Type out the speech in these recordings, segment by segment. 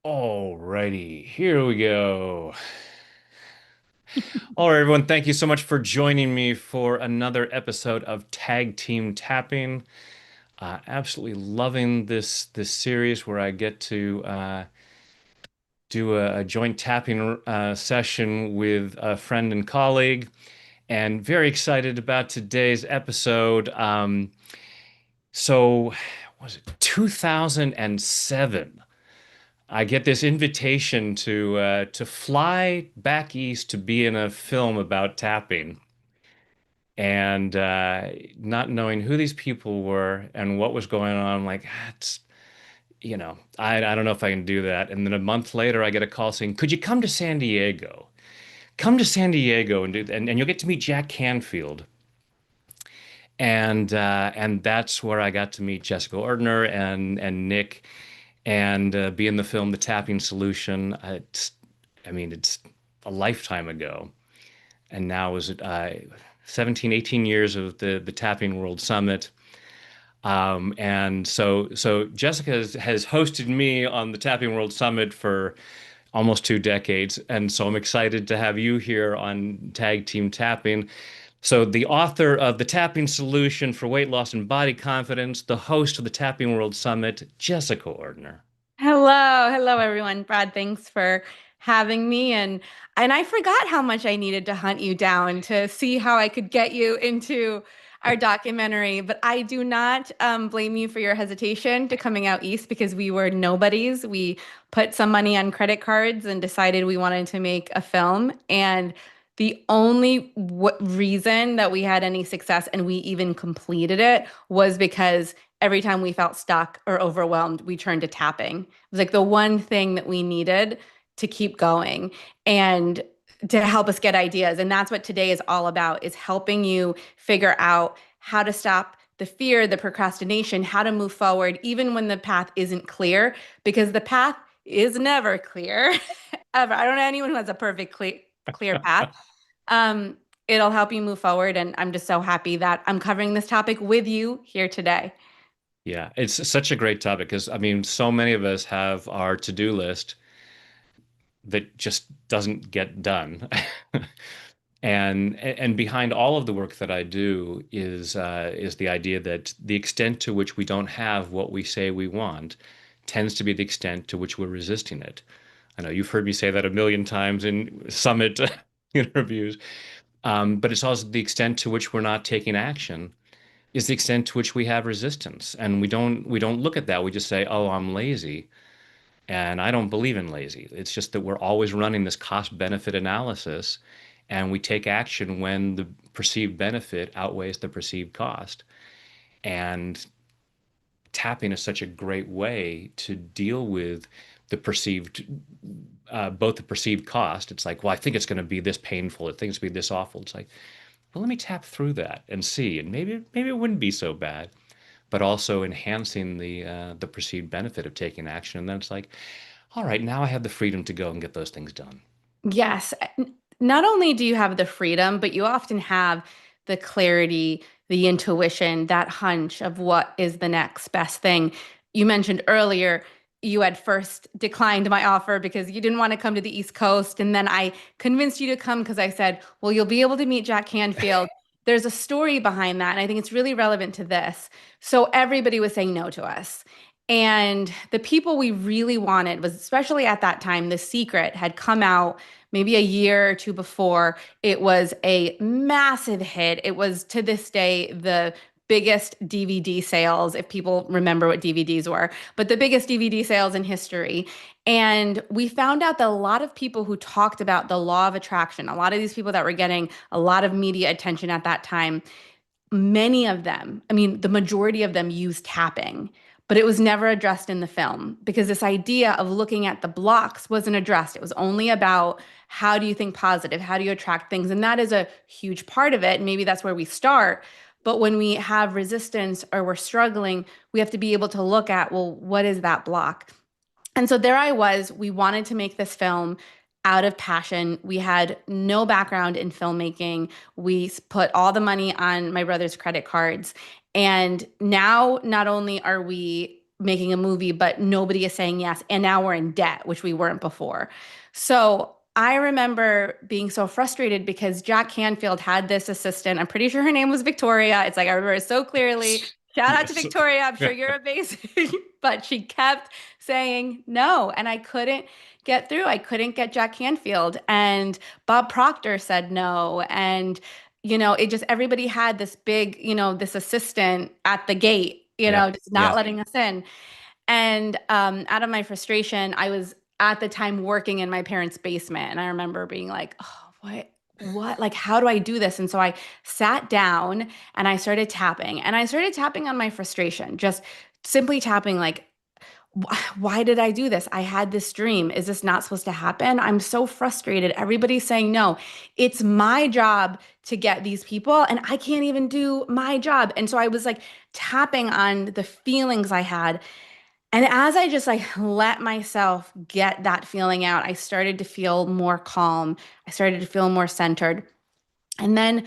Alrighty, here we go. All right, everyone, thank you so much for joining me for another episode of Tag Team Tapping. Absolutely loving this series where I get to do a joint tapping session with a friend and colleague, and very excited about today's episode. So, was it 2007? I get this invitation to fly back east to be in a film about tapping, and not knowing who these people were and what was going on, I'm like, it's I don't know if I can do that. And then a month later, I get a call saying, "Could you come to San Diego? Come to San Diego and you'll get to meet Jack Canfield." And that's where I got to meet Jessica Ortner and Nick and be in the film The Tapping Solution. It's a lifetime ago. And now is it 17, 18 years of the Tapping World Summit. And so Jessica has hosted me on the Tapping World Summit for almost 2 decades. And so I'm excited to have you here on Tag Team Tapping. So, the author of The Tapping Solution for Weight Loss and Body Confidence, the host of the Tapping World Summit, Jessica Ortner. Hello everyone. Brad, thanks for having me and I forgot how much I needed to hunt you down to see how I could get you into our documentary, but I do not blame you for your hesitation to coming out east because we were nobodies. We put some money on credit cards and decided we wanted to make a film, and the only reason that we had any success and we even completed it was because every time we felt stuck or overwhelmed, we turned to tapping. It was like the one thing that we needed to keep going and to help us get ideas. And that's what today is all about, is helping you figure out how to stop the fear, the procrastination, how to move forward, even when the path isn't clear, because the path is never clear, ever. I don't know anyone who has a perfect clear path. It'll help you move forward. And I'm just so happy that I'm covering this topic with you here today. Yeah, it's such a great topic because I mean, so many of us have our to-do list that just doesn't get done. And behind all of the work that I do is the idea that the extent to which we don't have what we say we want tends to be the extent to which we're resisting it. I know you've heard me say that a million times in summit interviews, but it's also the extent to which we're not taking action is the extent to which we have resistance, and we don't look at that. We just say, "Oh, I'm lazy." And I don't believe in lazy. It's just that we're always running this cost benefit analysis, and we take action when the perceived benefit outweighs the perceived cost. And tapping is such a great way to deal with the perceived, both the perceived cost. It's like, well, I think it's going to be this painful. I think it's going to be this awful. It's like, well, let me tap through that and see, and maybe it wouldn't be so bad. But also enhancing the perceived benefit of taking action. And then it's like, all right, now I have the freedom to go and get those things done. Yes. Not only do you have the freedom, but you often have the clarity, the intuition, that hunch of what is the next best thing. You mentioned earlier you had first declined my offer because you didn't want to come to the East Coast. And then I convinced you to come because I said, well, you'll be able to meet Jack Canfield. There's a story behind that. And I think it's really relevant to this. So everybody was saying no to us. And the people we really wanted was, especially at that time, The Secret had come out maybe a year or two before. It was a massive hit. It was, to this day, the biggest DVD sales, if people remember what DVDs were, but the biggest DVD sales in history. And we found out that a lot of people who talked about the law of attraction, a lot of these people that were getting a lot of media attention at that time, many of them, I mean, the majority of them used tapping, but it was never addressed in the film because this idea of looking at the blocks wasn't addressed. It was only about how do you think positive? How do you attract things? And that is a huge part of it. Maybe that's where we start. But when we have resistance or we're struggling, we have to be able to look at, well, what is that block? And so there I was. We wanted to make this film out of passion. We had no background in filmmaking. We put all the money on my brother's credit cards. And now not only are we making a movie, but nobody is saying yes. And now we're in debt, which we weren't before. So I remember being so frustrated because Jack Canfield had this assistant. I'm pretty sure her name was Victoria. It's like I remember it so clearly. Shout out to Yes. Victoria. I'm sure Yeah. you're amazing. But she kept saying no. And I couldn't get through. I couldn't get Jack Canfield. And Bob Proctor said no. And, it just everybody had this big, this assistant at the gate, Yeah. just not Yeah. letting us in. And out of my frustration, I was at the time working in my parents' basement. And I remember being like, oh, what? Like, how do I do this? And so I sat down and I started tapping. And I started tapping on my frustration, just simply tapping, like, why did I do this? I had this dream. Is this not supposed to happen? I'm so frustrated. Everybody's saying no. It's my job to get these people, and I can't even do my job. And so I was like tapping on the feelings I had. And as I just like let myself get that feeling out, I started to feel more calm. I started to feel more centered. And then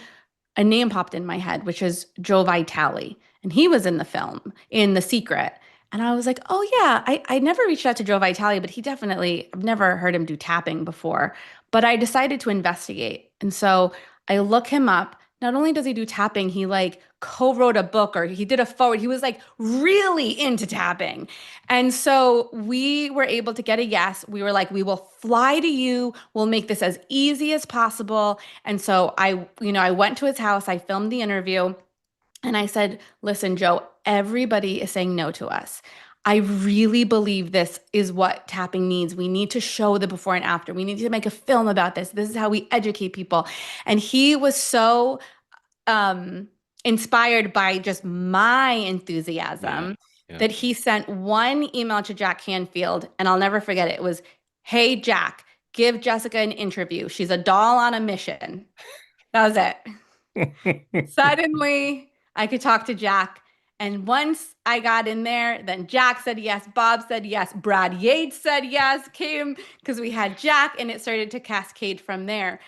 a name popped in my head, which is Joe Vitale. And he was in the film, in The Secret. And I was like, oh, yeah, I never reached out to Joe Vitale, but he definitely, I've never heard him do tapping before. But I decided to investigate. And so I look him up. Not only does he do tapping, he like co-wrote a book or he did a forward. He was like really into tapping. And so we were able to get a yes. We were like, we will fly to you. We'll make this as easy as possible. And so I went to his house, I filmed the interview, and I said, listen, Joe, everybody is saying no to us. I really believe this is what tapping needs. We need to show the before and after. We need to make a film about this. This is how we educate people. And he was so um, inspired by just my Yeah. enthusiasm Yeah. that he sent one email to Jack Canfield, and I'll never forget it. It was, hey, Jack, give Jessica an interview. She's a doll on a mission. That was it. Suddenly, I could talk to Jack. And once I got in there, then Jack said yes, Bob said yes, Brad Yates said yes, came because we had Jack, and it started to cascade from there.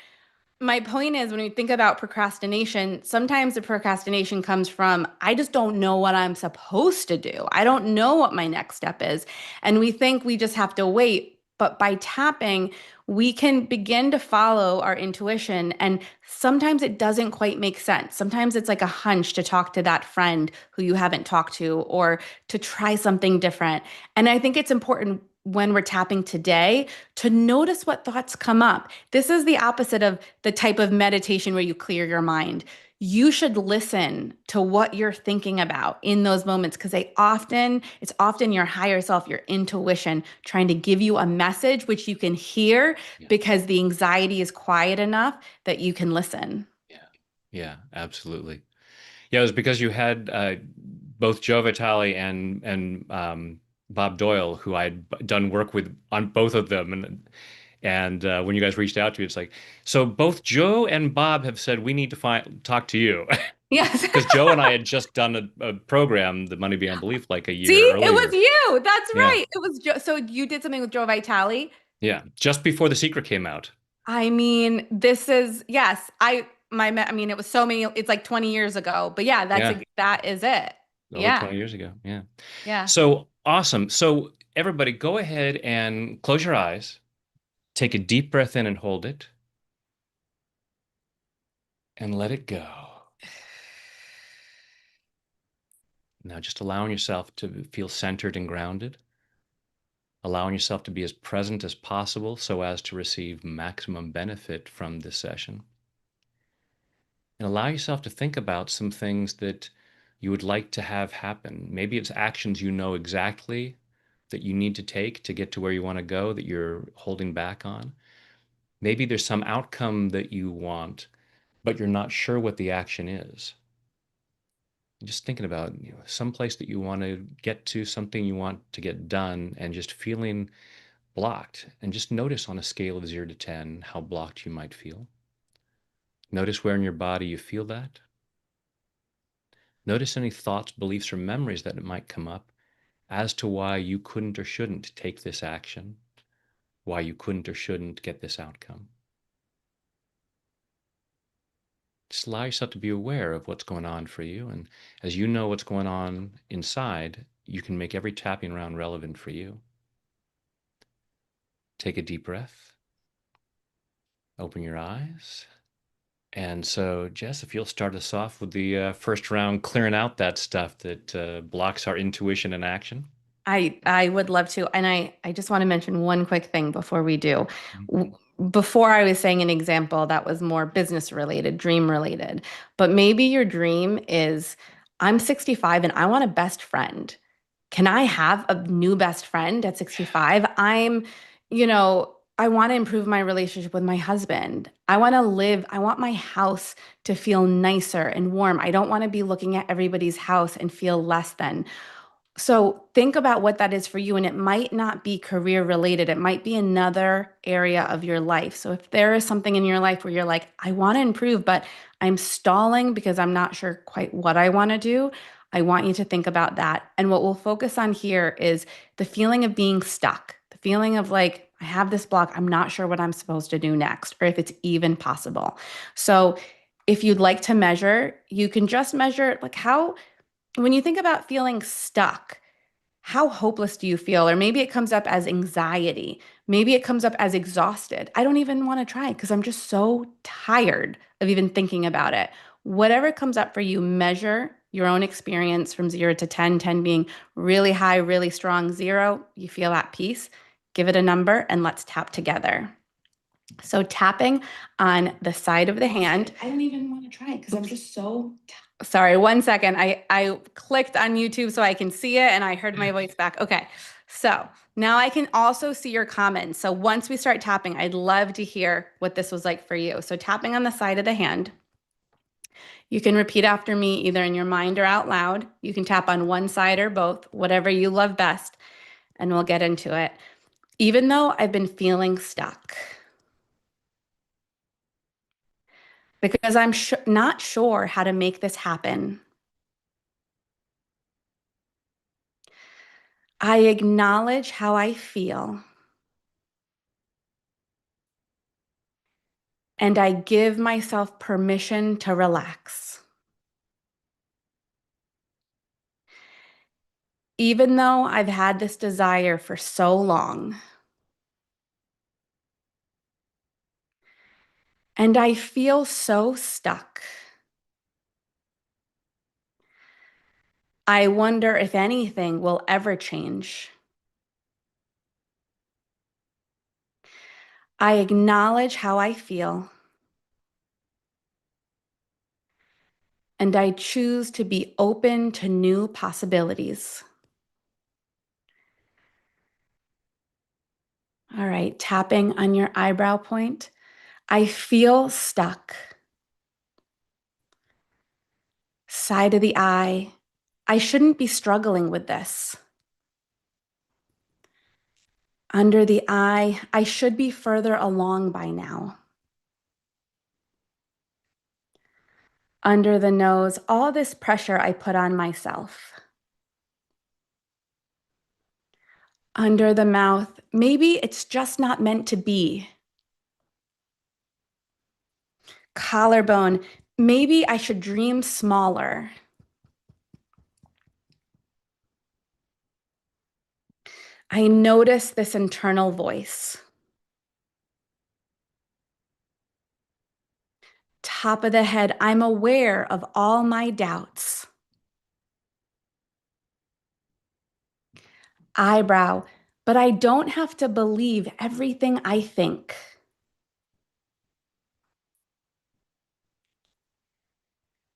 My point is, when we think about procrastination, sometimes the procrastination comes from, I just don't know what I'm supposed to do. I don't know what my next step is. And we think we just have to wait. But by tapping, we can begin to follow our intuition. And sometimes it doesn't quite make sense. Sometimes it's like a hunch to talk to that friend who you haven't talked to or to try something different. And I think it's important when we're tapping today to notice what thoughts come up. This is the opposite of the type of meditation where you clear your mind. You should listen to what you're thinking about in those moments because it's often your higher self, your intuition trying to give you a message which you can hear Yeah. because the anxiety is quiet enough that you can listen. Yeah. Yeah. Absolutely. Yeah. It was because you had both Joe Vitale and Bob Doyle, who I'd done work with on both of them, and when you guys reached out to me, it's like, so both Joe and Bob have said we need to talk to you. Yes. Because Joe and I had just done a program, The Money Beyond Belief, like a See, year it was earlier. you. That's Yeah. right. It was so you did something with Joe Vitale. Yeah. Just before The Secret came out. I mean, this is yes. I mean, it was so many. It's like 20 years ago, but yeah, Yeah. that is it. Over Yeah, 20 years ago. Yeah. yeah. So awesome. So everybody go ahead and close your eyes, take a deep breath in and hold it, and let it go. Now just allowing yourself to feel centered and grounded, allowing yourself to be as present as possible so as to receive maximum benefit from this session. And allow yourself to think about some things that you would like to have happen. Maybe it's actions you know exactly that you need to take to get to where you want to go that you're holding back on. Maybe there's some outcome that you want, but you're not sure what the action is. Just thinking about some place that you want to get to, something you want to get done, and just feeling blocked. And just notice on a scale of 0 to 10 how blocked you might feel. Notice where in your body you feel that. Notice any thoughts, beliefs, or memories that might come up as to why you couldn't or shouldn't take this action, why you couldn't or shouldn't get this outcome. Just allow yourself to be aware of what's going on for you. And as you know what's going on inside, you can make every tapping round relevant for you. Take a deep breath, open your eyes. And so, Jess, if you'll start us off with the first round, clearing out that stuff that blocks our intuition and action. I would love to. And I just want to mention one quick thing before we do. W- Mhm. Before I was saying an example that was more business related, dream related, but maybe your dream is I'm 65 and I want a best friend. Can I have a new best friend at 65? I want to improve my relationship with my husband. I want my house to feel nicer and warm. I don't want to be looking at everybody's house and feel less than. So think about what that is for you, and it might not be career related. It might be another area of your life. So if there is something in your life where you're like, I want to improve, but I'm stalling because I'm not sure quite what I want to do, I want you to think about that. And what we'll focus on here is the feeling of being stuck, the feeling of like, I have this block, I'm not sure what I'm supposed to do next, or if it's even possible. So if you'd like to measure, you can just measure like when you think about feeling stuck, how hopeless do you feel? Or maybe it comes up as anxiety. Maybe it comes up as exhausted. I don't even want to try because I'm just so tired of even thinking about it. Whatever comes up for you, measure your own experience from 0 to 10, 10 being really high, really strong, 0, you feel at peace. Give it a number and let's tap together. So tapping on the side of the hand. I don't even want to try it because I'm just so sorry. 1 second. I clicked on YouTube so I can see it and I heard my voice back. Okay. So now I can also see your comments. So once we start tapping, I'd love to hear what this was like for you. So tapping on the side of the hand, you can repeat after me either in your mind or out loud. You can tap on one side or both, whatever you love best, and we'll get into it. Even though I've been feeling stuck, because I'm not sure how to make this happen. I acknowledge how I feel and I give myself permission to relax. Even though I've had this desire for so long and I feel so stuck, I wonder if anything will ever change. I acknowledge how I feel and I choose to be open to new possibilities. All right, tapping on your eyebrow point. I feel stuck. Side of the eye. I shouldn't be struggling with this. Under the eye. I should be further along by now. Under the nose. All this pressure I put on myself. Under the mouth. Maybe it's just not meant to be. Collarbone. Maybe I should dream smaller. I notice this internal voice. Top of the head, I'm aware of all my doubts. Eyebrow, but I don't have to believe everything I think.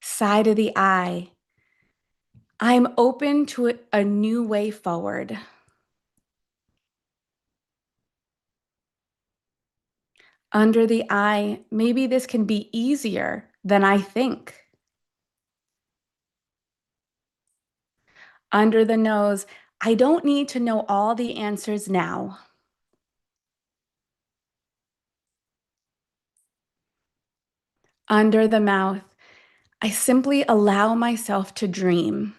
Side of the eye, I'm open to a new way forward. Under the eye, maybe this can be easier than I think. Under the nose, I don't need to know all the answers now. Under the mouth, I simply allow myself to dream.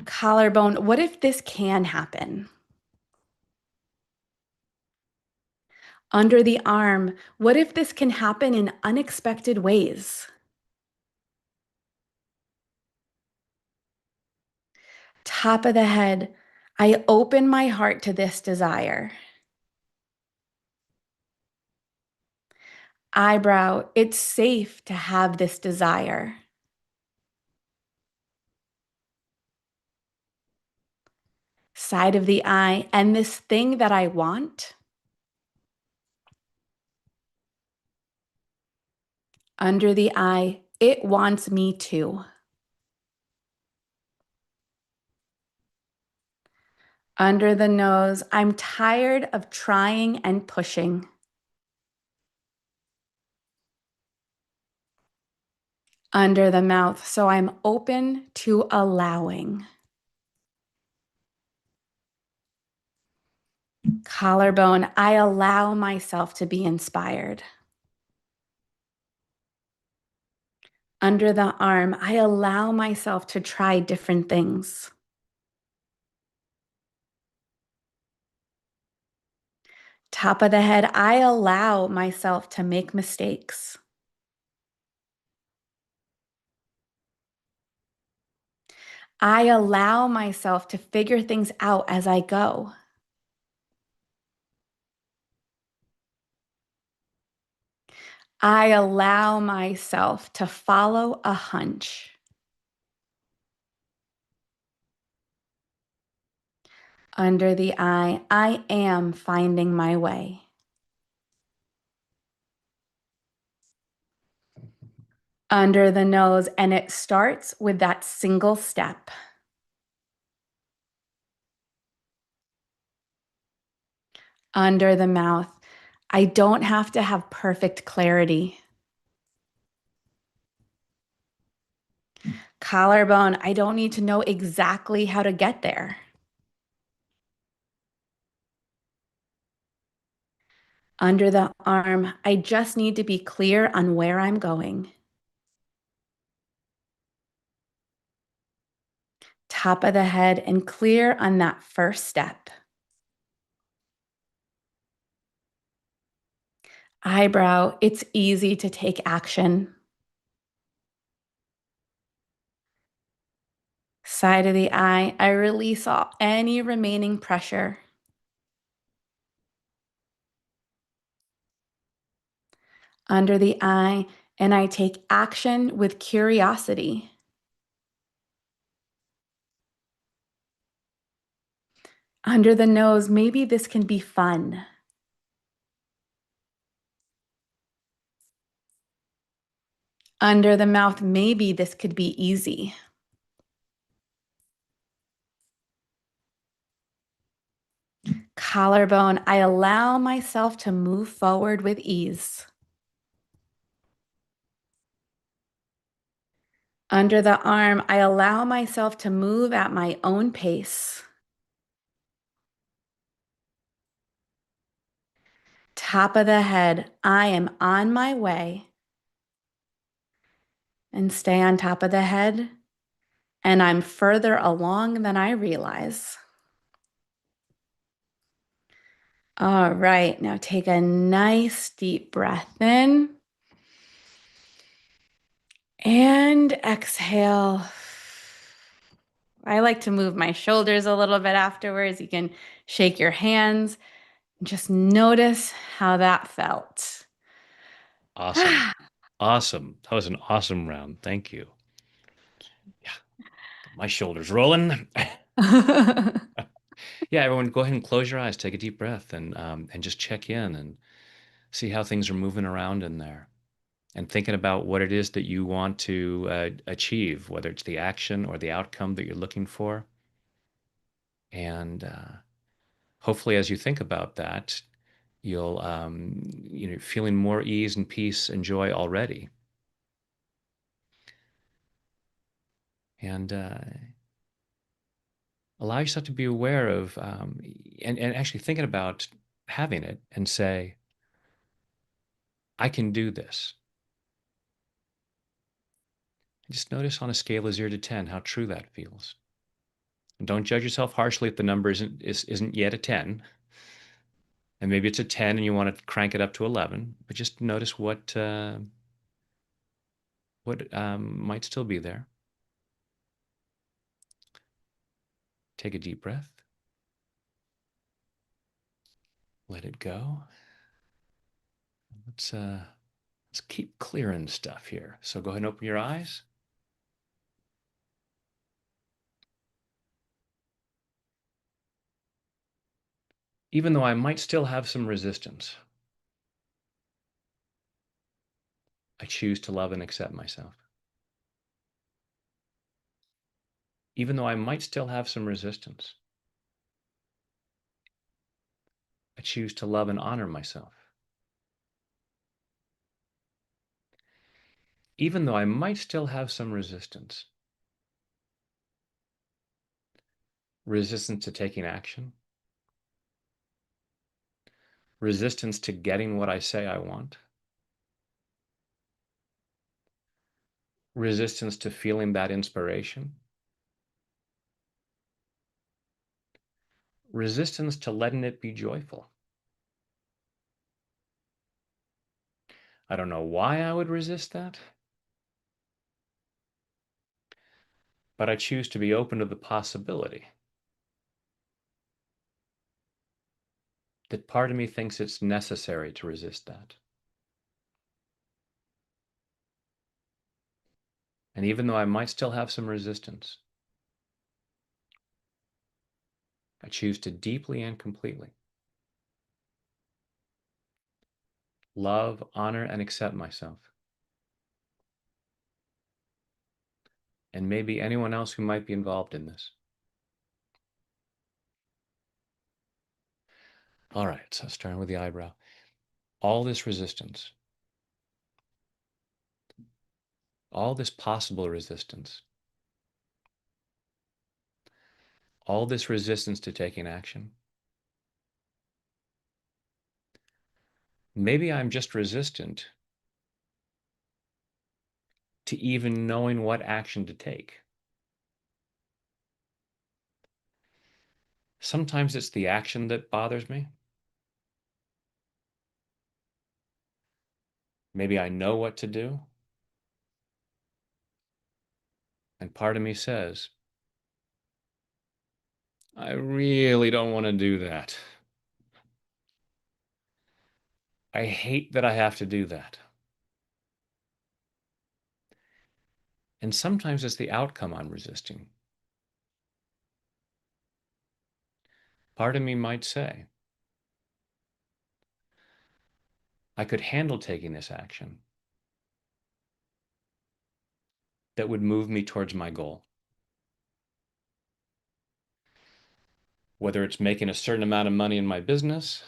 Collarbone, what if this can happen? Under the arm, what if this can happen in unexpected ways? Top of the head, I open my heart to this desire. Eyebrow, it's safe to have this desire. Side of the eye, and this thing that I want. Under the eye, it wants me too. Under the nose, I'm tired of trying and pushing. Under the mouth, so I'm open to allowing. Collarbone, I allow myself to be inspired. Under the arm, I allow myself to try different things. Top of the head, I allow myself to make mistakes. I allow myself to figure things out as I go. I allow myself to follow a hunch. Under the eye, I am finding my way. Under the nose, and it starts with that single step. Under the mouth, I don't have to have perfect clarity. Collarbone, I don't need to know exactly how to get there. Under the arm, I just need to be clear on where I'm going. Top of the head and clear on that first step. Eyebrow, it's easy to take action. Side of the eye, I release any remaining pressure. Under the eye, and I take action with curiosity. Under the nose, maybe this can be fun. Under the mouth, maybe this could be easy. Collarbone, I allow myself to move forward with ease. Under the arm, I allow myself to move at my own pace. Top of the head, I am on my way. And stay on top of the head. And I'm further along than I realize. All right, now take a nice deep breath in. And exhale. I like to move my shoulders a little bit afterwards. You can shake your hands and just notice how that felt. Awesome. Awesome. That was an awesome round. Thank you. Yeah, got my shoulders rolling. Yeah, everyone, go ahead and close your eyes, take a deep breath, and just check in and see how things are moving around in there, and thinking about what it is that you want to achieve, whether it's the action or the outcome that you're looking for. And hopefully, as you think about that, you'll feeling more ease and peace and joy already. And allow yourself to be aware of and actually thinking about having it and say, I can do this. And just notice on a scale of 0 to 10 how true that feels. And don't judge yourself harshly if the number isn't yet a 10. And maybe it's a 10 and you want to crank it up to 11, but just notice what might still be there. Take a deep breath. Let it go. Let's keep clearing stuff here. So go ahead and open your eyes. Even though I might still have some resistance, I choose to love and accept myself. Even though I might still have some resistance, I choose to love and honor myself. Even though I might still have some resistance, resistance to taking action, resistance to getting what I say I want, resistance to feeling that inspiration, resistance to letting it be joyful. I don't know why I would resist that, but I choose to be open to the possibility that part of me thinks it's necessary to resist that. And even though I might still have some resistance, I choose to deeply and completely love, honor, and accept myself, and maybe anyone else who might be involved in this. All right, so starting with the eyebrow. All this resistance, all this possible resistance, all this resistance to taking action. Maybe I'm just resistant to even knowing what action to take. Sometimes it's the action that bothers me. Maybe I know what to do, and part of me says, I really don't want to do that. I hate that I have to do that. And sometimes it's the outcome I'm resisting. Part of me might say, I could handle taking this action that would move me towards my goal. Whether it's making a certain amount of money in my business,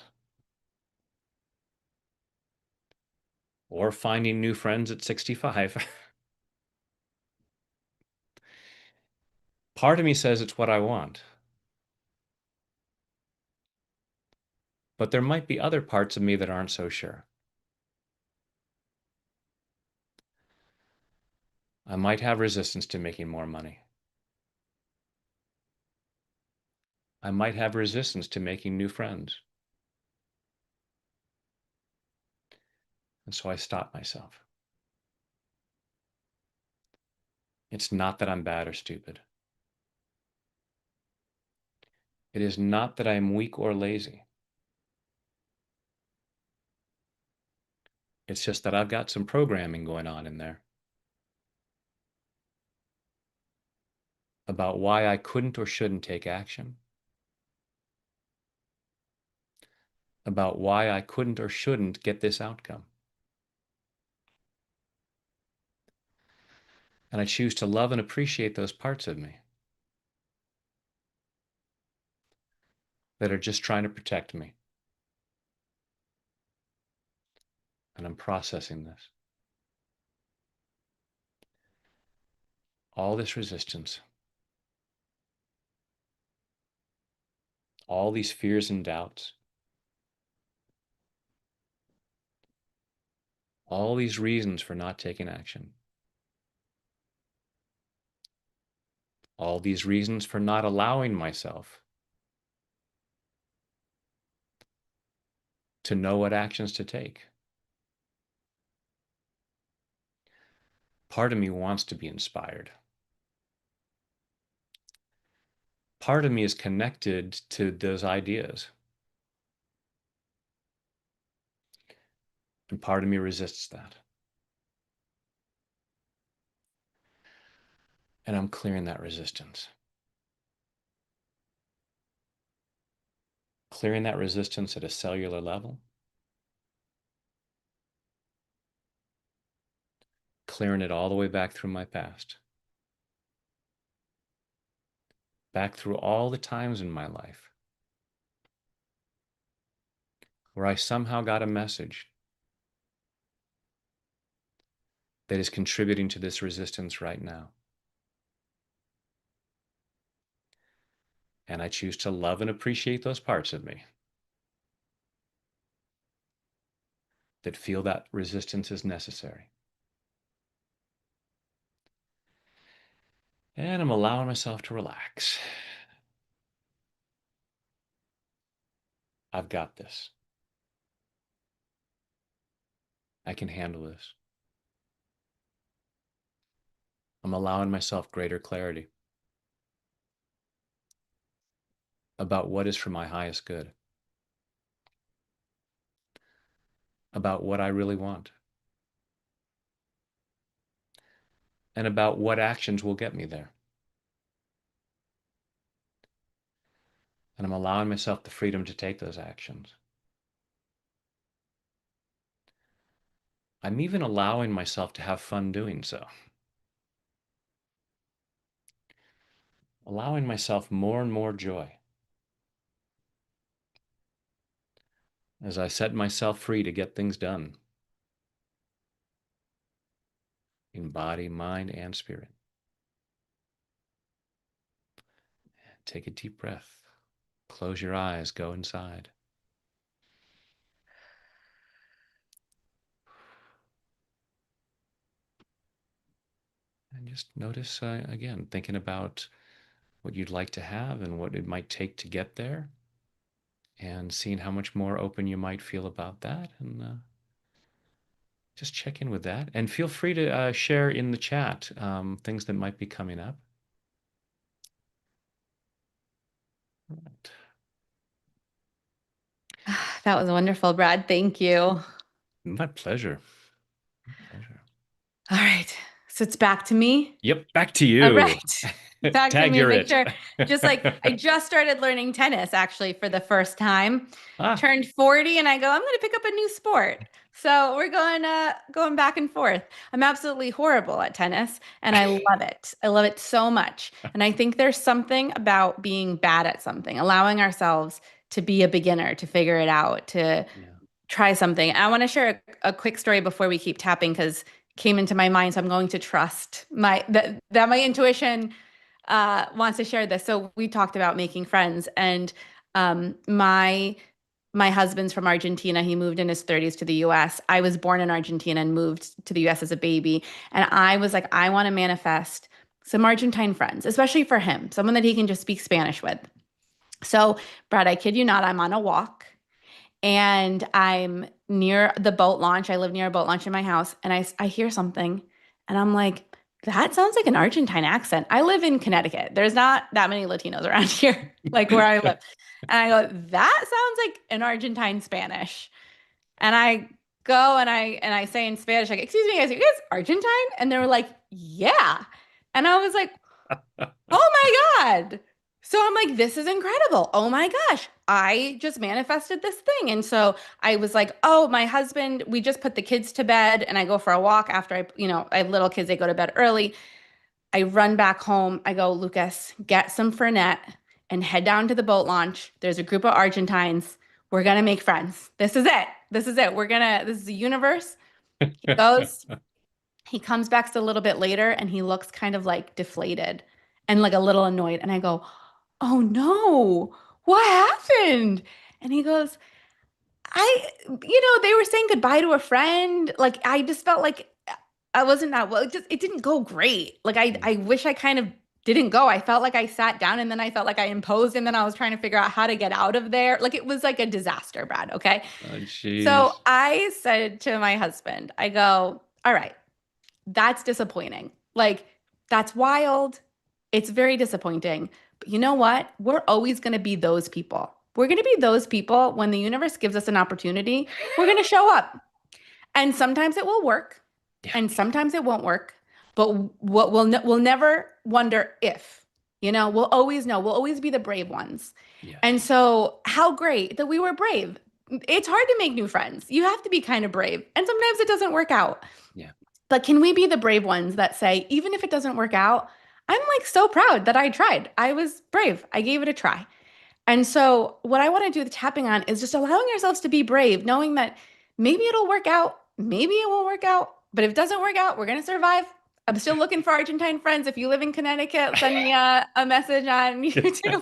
or finding new friends at 65. Part of me says it's what I want. But there might be other parts of me that aren't so sure. I might have resistance to making more money. I might have resistance to making new friends. And so I stop myself. It's not that I'm bad or stupid. It is not that I am weak or lazy. It's just that I've got some programming going on in there about why I couldn't or shouldn't take action, about why I couldn't or shouldn't get this outcome. And I choose to love and appreciate those parts of me that are just trying to protect me. And I'm processing this. All this resistance, all these fears and doubts, all these reasons for not taking action, all these reasons for not allowing myself to know what actions to take. Part of me wants to be inspired. part of me is connected to those ideas, and part of me resists that. And I'm clearing that resistance. Clearing that resistance at a cellular level, clearing it all the way back through my past, back through all the times in my life where I somehow got a message that is contributing to this resistance right now. And I choose to love and appreciate those parts of me that feel that resistance is necessary. And I'm allowing myself to relax. I've got this. I can handle this. I'm allowing myself greater clarity about what is for my highest good, about what I really want, and about what actions will get me there. And I'm allowing myself the freedom to take those actions. I'm even allowing myself to have fun doing so, allowing myself more and more joy as I set myself free to get things done in body, mind, and spirit. Take a deep breath. Close your eyes, go inside. And just notice, again, thinking about what you'd like to have and what it might take to get there, and seeing how much more open you might feel about that. And just check in with that. And feel free to share in the chat things that might be coming up. Right. That was wonderful, Brad. Thank you. All My pleasure. My pleasure. right. So it's back to me. Yep, back to All you. right. Back to Tag, me. you're Make it. sure, just like I just started learning tennis actually for the first time. Ah, Turned 40 and I go, I'm going to pick up a new sport. So we're going back and forth. I'm absolutely horrible at tennis and I love it. I love it so much. And I think there's something about being bad at something, allowing ourselves to be a beginner, to figure it out, to yeah. try something. I want to share a quick story before we keep tapping because came into my mind. So I'm going to trust that my intuition wants to share this. So we talked about making friends, and my husband's from Argentina. He moved in his 30s to the US. I was born in Argentina and moved to the US as a baby. And I was like, I want to manifest some Argentine friends, especially for him, someone that he can just speak Spanish with. So, Brad, I kid you not, I'm on a walk and I'm near the boat launch. I live near a boat launch in my house, and I hear something, and I'm like, that sounds like an Argentine accent. I live in Connecticut. There's not that many Latinos around here, like where I live. And I go, that sounds like an Argentine Spanish. And I go and I say in Spanish, like, excuse me, guys, are you guys Argentine? And they were like, yeah. And I was like, oh my God. So I'm like, this is incredible. Oh my gosh. I just manifested this thing. And so I was like, oh, my husband, we just put the kids to bed and I go for a walk after I have little kids, they go to bed early. I run back home. I go, Lucas, get some Fernet and head down to the boat launch. There's a group of Argentines. We're going to make friends. This is it. This is it. This is the universe. He goes, he comes back a little bit later and he looks kind of like deflated and like a little annoyed. And I go, oh no, what happened? And he goes, they were saying goodbye to a friend. Like I just felt like I wasn't that well. It didn't go great. Like I wish I kind of didn't go. I felt like I sat down and then I felt like I imposed and then I was trying to figure out how to get out of there. Like it was like a disaster, Brad. Okay. Oh, So jeez. I said to my husband, I go, all right, that's disappointing. Like, that's wild. It's very disappointing. But you know what? We're always going to be those people. We're going to be those people when the universe gives us an opportunity, we're going to show up. And sometimes it will work, Yeah. and sometimes it won't work. But what we'll never wonder if, we'll always know. We'll always be the brave ones. Yes. And so, how great that we were brave. It's hard to make new friends. You have to be kind of brave, and sometimes it doesn't work out. Yeah. But can we be the brave ones that say, even if it doesn't work out, I'm like so proud that I tried. I was brave. I gave it a try. And so, what I want to do with tapping on is just allowing ourselves to be brave, knowing that maybe it'll work out, maybe it won't work out, but if it doesn't work out, we're going to survive. I'm still looking for Argentine friends. If you live in Connecticut, send me a message on YouTube.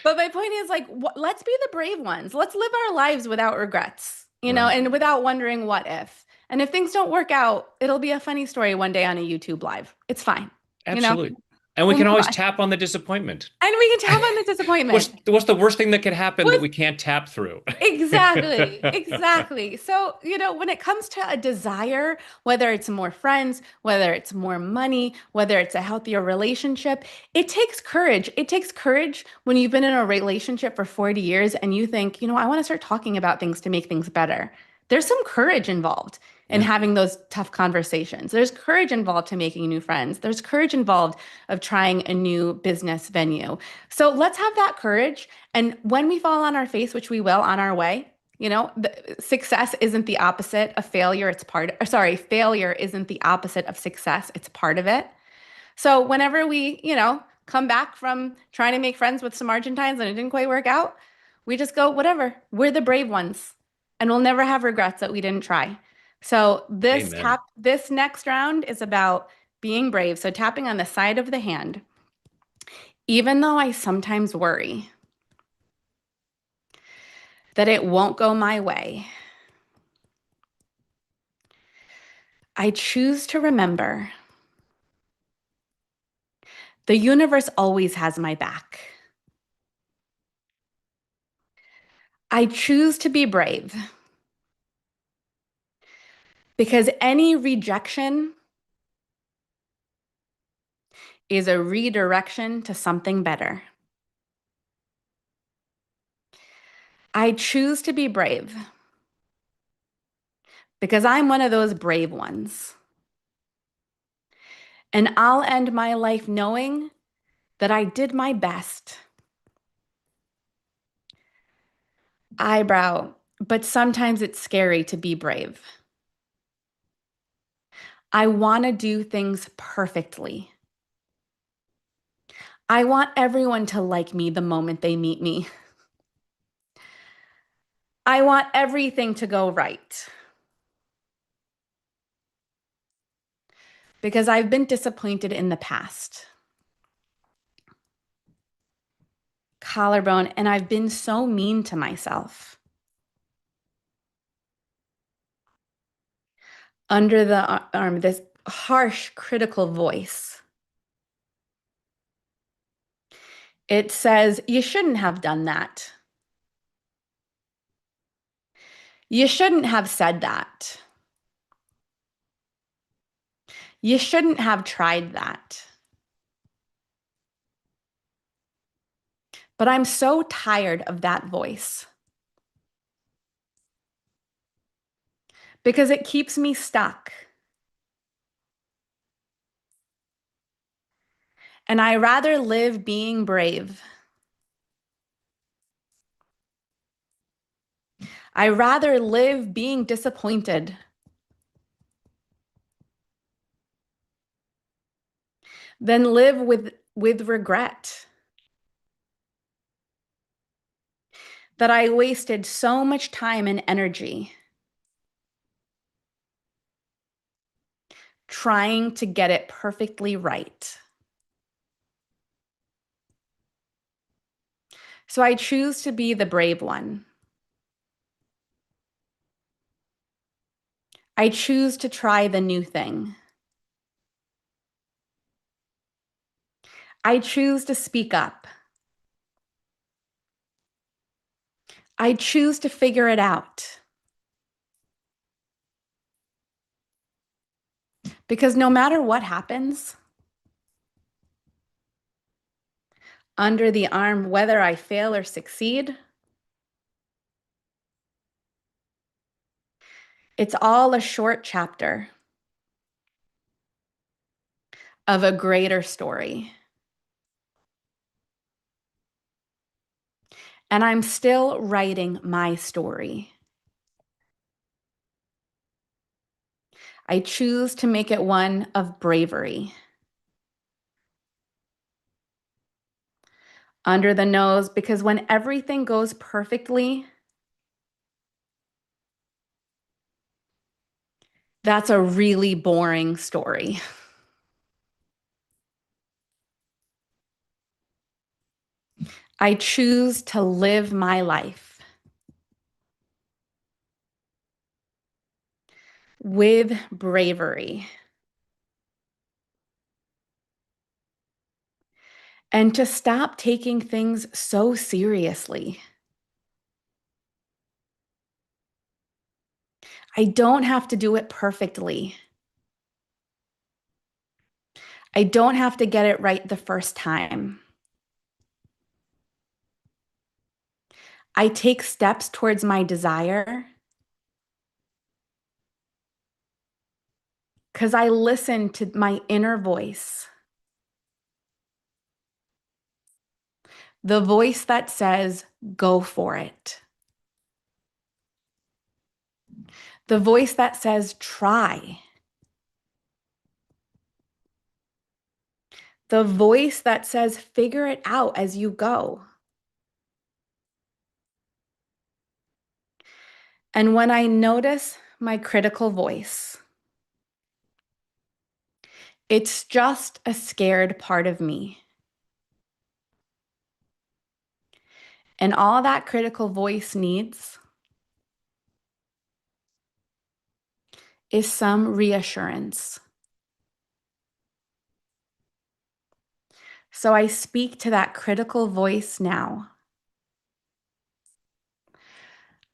But my point is like, let's be the brave ones. Let's live our lives without regrets, Right. and without wondering what if. And if things don't work out, it'll be a funny story one day on a YouTube live. It's fine. You know, Absolutely. And we we'll can move always on. tap on the disappointment. And we can tap on the disappointment. What's the worst thing that could happen that What we can't tap through? Exactly, exactly. So, when it comes to a desire, whether it's more friends, whether it's more money, whether it's a healthier relationship, it takes courage. It takes courage when you've been in a relationship for 40 years and you think, I want to start talking about things to make things better. There's some courage involved in Yeah. having those tough conversations. There's courage involved to making new friends. There's courage involved of trying a new business venue. So let's have that courage. And when we fall on our face, which we will on our way, success isn't the opposite of failure. Failure isn't the opposite of success. It's part of it. So whenever we, come back from trying to make friends with some Argentines and it didn't quite work out, we just go, whatever. We're the brave ones. And we'll never have regrets that we didn't try. So Amen. this next round is about being brave. So tapping on the side of the hand, even though I sometimes worry that it won't go my way, I choose to remember the universe always has my back. I choose to be brave because any rejection is a redirection to something better. I choose to be brave because I'm one of those brave ones. And I'll end my life knowing that I did my best. Eyebrow, but sometimes it's scary to be brave. I want to do things perfectly. I want everyone to like me the moment they meet me. I want everything to go right because I've been disappointed in the past. Collarbone, and I've been so mean to myself. Under the arm, this harsh, critical voice. It says, you shouldn't have done that. You shouldn't have said that. You shouldn't have tried that. But I'm so tired of that voice because it keeps me stuck. And I rather live being brave. I rather live being disappointed than live with regret that I wasted so much time and energy trying to get it perfectly right. So I choose to be the brave one. I choose to try the new thing. I choose to speak up. I choose to figure it out. Because no matter what happens, under the arm, whether I fail or succeed. It's all a short chapter of a greater story. And I'm still writing my story. I choose to make it one of bravery. Under the nose, because when everything goes perfectly, that's a really boring story. I choose to live my life with bravery and to stop taking things so seriously. I don't have to do it perfectly. I don't have to get it right the first time. I take steps towards my desire because I listen to my inner voice, the voice that says, go for it, the voice that says, try, the voice that says, figure it out as you go. And when I notice my critical voice, it's just a scared part of me. And all that critical voice needs is some reassurance. So I speak to that critical voice now.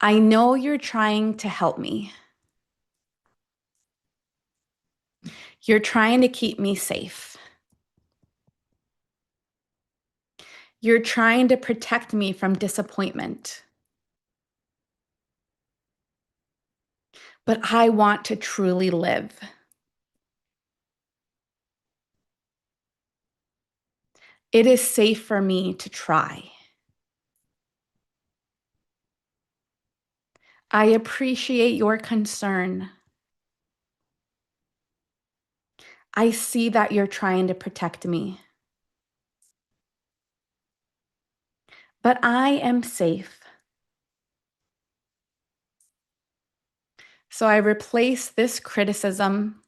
I know you're trying to help me. You're trying to keep me safe. You're trying to protect me from disappointment. But I want to truly live. It is safe for me to try. I appreciate your concern. I see that you're trying to protect me. But I am safe. So I replace this criticism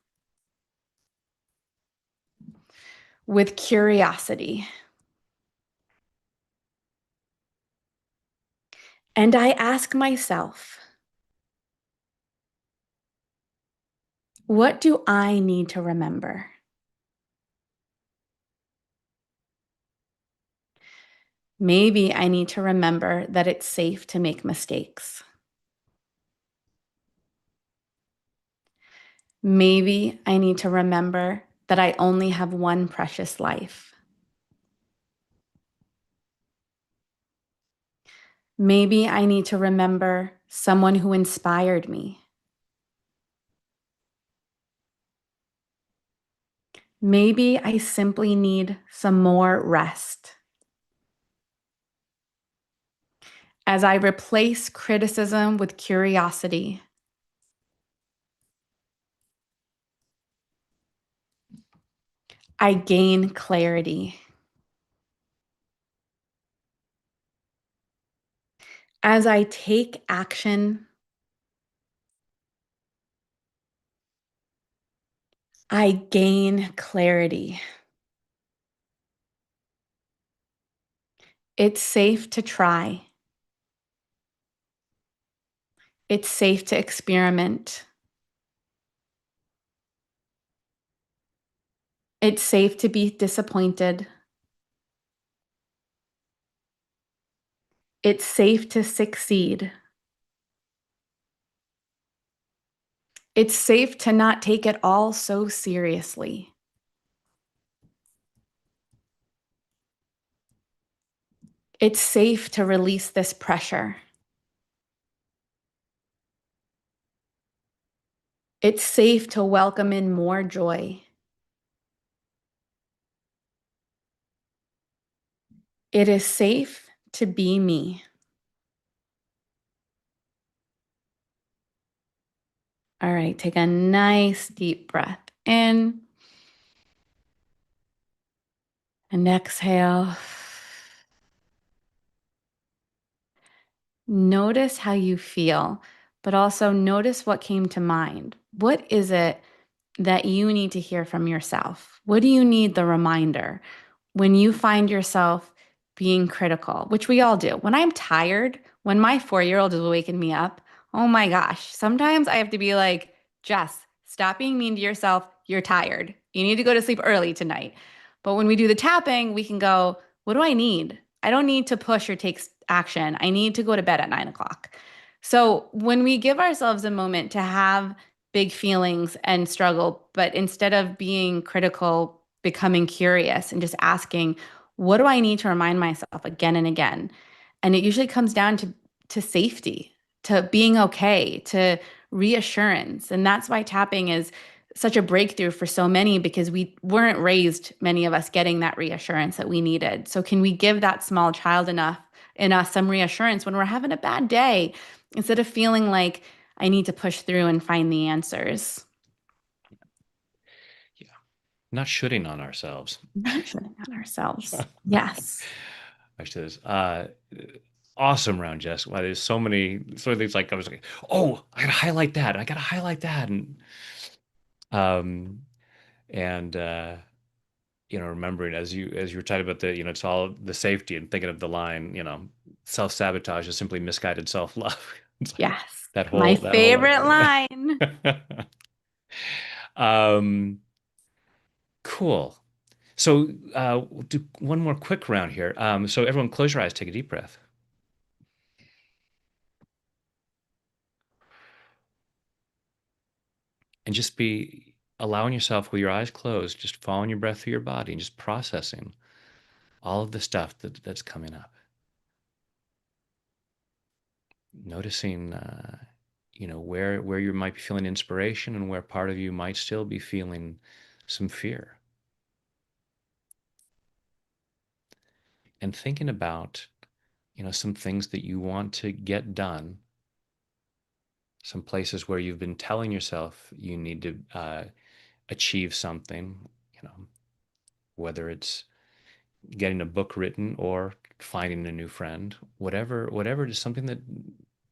with curiosity. And I ask myself, what do I need to remember? Maybe I need to remember that it's safe to make mistakes. Maybe I need to remember that I only have one precious life. Maybe I need to remember someone who inspired me. Maybe I simply need some more rest. As I replace criticism with curiosity, I gain clarity. As I take action, I gain clarity. It's safe to try. It's safe to experiment. It's safe to be disappointed. It's safe to succeed. It's safe to not take it all so seriously. It's safe to release this pressure. It's safe to welcome in more joy. It is safe to be me. All right, take a nice deep breath in and exhale. Notice how you feel, but also notice what came to mind. What is it that you need to hear from yourself? What do you need the reminder when you find yourself being critical, which we all do? When I'm tired, when my 4-year-old is waking me up, oh my gosh, sometimes I have to be like, Jess, stop being mean to yourself. You're tired. You need to go to sleep early tonight. But when we do the tapping, we can go, what do I need? I don't need to push or take action. I need to go to bed at 9 o'clock. So when we give ourselves a moment to have big feelings and struggle, but instead of being critical, becoming curious and just asking, what do I need to remind myself again and again? And it usually comes down to safety, to being okay, to reassurance. And that's why tapping is such a breakthrough for so many because we weren't raised, many of us, getting that reassurance that we needed. So can we give that small child enough in us some reassurance when we're having a bad day instead of feeling like I need to push through and find the answers? Yeah. Not shooting on ourselves. Not shitting on ourselves. Yes. Actually, this awesome round, Jess. Wow, there's so many things like I was like, oh, I gotta highlight that. I gotta highlight that. Um, and remembering as you were talking about it's all the safety and thinking of the line, self-sabotage is simply misguided self-love. It's like Yes. that My whole favorite line. um, cool. So we'll do one more quick round here. So everyone close your eyes, take a deep breath, and just be allowing yourself with your eyes closed, just following your breath through your body and just processing all of the stuff that's coming up. Noticing where you might be feeling inspiration and where part of you might still be feeling some fear. And thinking about, some things that you want to get done, some places where you've been telling yourself you need to achieve something, whether it's getting a book written or finding a new friend, whatever it is, something that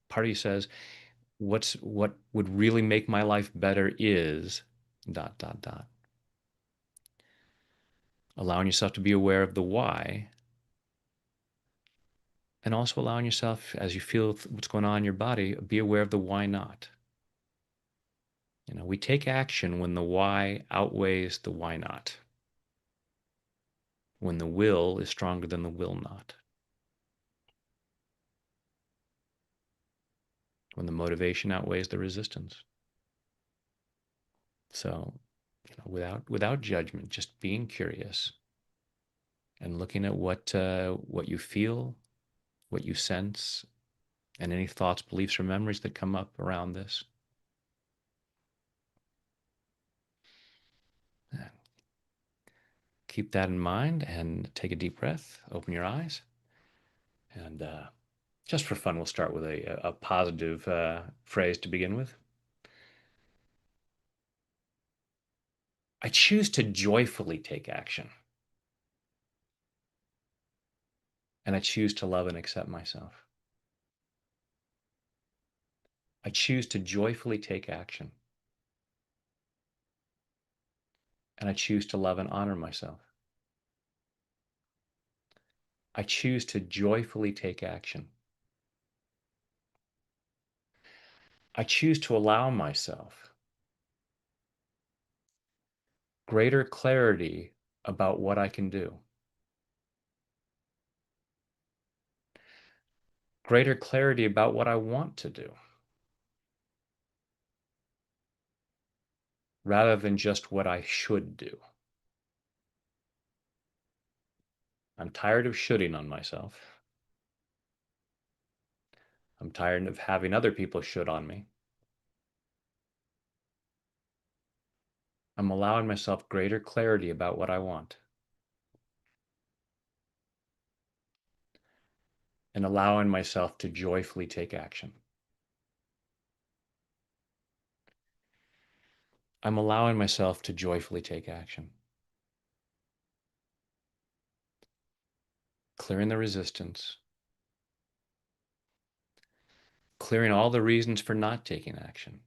part of you says, what would really make my life better is dot dot dot. Allowing yourself to be aware of the why, and also allowing yourself, as you feel what's going on in your body, be aware of the why not. We take action when the why outweighs the why not, when the will is stronger than the will not, when the motivation outweighs the resistance. So, without judgment, just being curious and looking at what you feel, what you sense, and any thoughts, beliefs, or memories that come up around this. Keep that in mind and take a deep breath. Open your eyes, and just for fun, we'll start with a positive phrase to begin with. I choose to joyfully take action, and I choose to love and accept myself. I choose to joyfully take action, and I choose to love and honor myself. I choose to joyfully take action. I choose to allow myself greater clarity about what I can do, greater clarity about what I want to do, rather than just what I should do. I'm tired of shooting on myself. I'm tired of having other people should on me. I'm allowing myself greater clarity about what I want and allowing myself to joyfully take action. I'm allowing myself to joyfully take action, clearing the resistance, clearing all the reasons for not taking action.